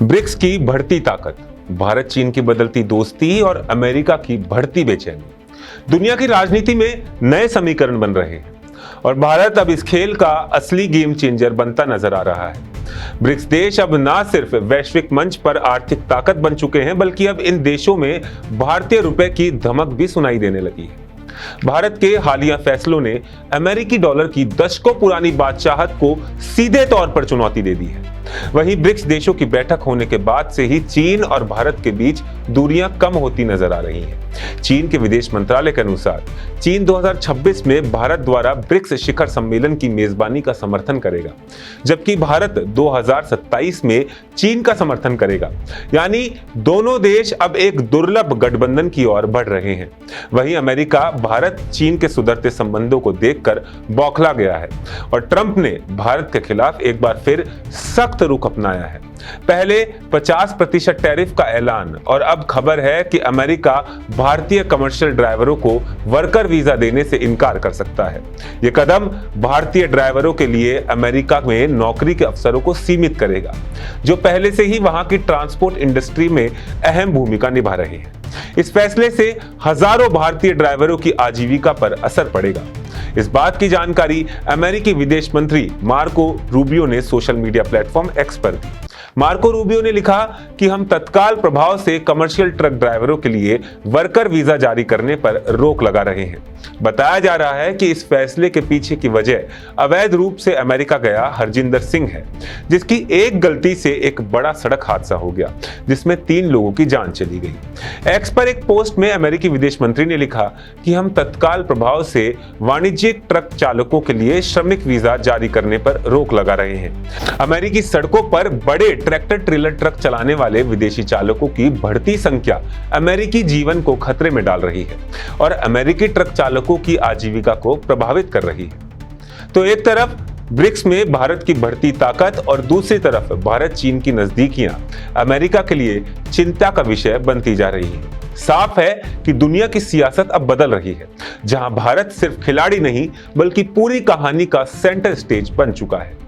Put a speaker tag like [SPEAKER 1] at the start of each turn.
[SPEAKER 1] BRICS की बढ़ती ताकत, भारत चीन की बदलती दोस्ती और अमेरिका की बढ़ती बेचैनी दुनिया की राजनीति में नए समीकरण बन रहे हैं और भारत अब इस खेल का असली गेम चेंजर बनता नजर आ रहा है। ब्रिक्स देश अब ना सिर्फ वैश्विक मंच पर आर्थिक ताकत बन चुके हैं, बल्कि अब इन देशों में भारतीय रुपए की धमक भी सुनाई देने लगी है। भारत के हालिया फैसलों ने अमेरिकी डॉलर की दशकों पुरानी बादशाहत को सीधे तौर पर चुनौती दे दी है। वहीं ब्रिक्स देशों की बैठक होने के बाद से ही चीन और भारत के बीच दूरियां कम होती नजर आ रही हैं। चीन के विदेश मंत्रालय के अनुसार चीन 2026 में भारत द्वारा ब्रिक्स शिखर सम्मेलन की मेजबानी का समर्थन करेगा, जबकि भारत 2027 में चीन का समर्थन करेगा। यानी दोनों देश अब एक दुर्लभ गठबंधन की ओर बढ़ रहे हैं। वहीं अमेरिका भारत चीन के सुधरते संबंधों को देखकर बौखला गया है और ट्रंप ने भारत के खिलाफ एक बार फिर सख्त रुख अपनाया है। पहले 50% टैरिफ का ऐलान और अब खबर है कि अमेरिका भारतीय कमर्शियल ड्राइवरों को वर्कर वीजा देने से इनकार कर सकता है। यह कदम भारतीय ड्राइवरों के लिए अमेरिका में नौकरी के अवसरों को सीमित करेगा, जो पहले से ही वहां की ट्रांसपोर्ट इंडस्ट्री में अहम भूमिका निभा रहे हैं। इस फैसले से हजारों भारतीय ड्राइवरों की आजीविका पर असर पड़ेगा। इस बात की जानकारी अमेरिकी विदेश मंत्री मार्को रूबियो ने सोशल मीडिया प्लेटफॉर्म एक्स पर दी। मार्को रूबियो ने लिखा कि हम तत्काल प्रभाव से कमर्शियल ट्रक ड्राइवरों के लिए वर्कर वीजा जारी करने पर रोक लगा रहे हैं। बताया जा रहा है कि इस फैसले के पीछे की वजह अवैध रूप से अमेरिका गया हरजिंदर सिंह है, जिसकी एक गलती से एक बड़ा सड़क हादसा हो गया, जिसमें 3 लोगों की जान चली गई। एक्स पर एक पोस्ट में अमेरिकी विदेश मंत्री ने लिखा कि हम तत्काल प्रभाव से वाणिज्यिक ट्रक चालकों के लिए श्रमिक वीजा जारी करने पर रोक लगा रहे हैं। अमेरिकी सड़कों पर बड़े ट्रैक्टर ट्रेलर ट्रक चलाने वाले विदेशी चालकों की बढ़ती संख्या अमेरिकी जीवन को खतरे में डाल रही है और अमेरिकी ट्रक चालकों की आजीविका को प्रभावित कर रही है। तो एक तरफ ब्रिक्स में भारत की बढ़ती ताकत और दूसरी तरफ भारत चीन की नजदीकियां अमेरिका के लिए चिंता का विषय बनती जा रही है। साफ है कि दुनिया की सियासत अब बदल रही है, जहां भारत सिर्फ खिलाड़ी नहीं बल्कि पूरी कहानी का सेंटर स्टेज बन चुका है।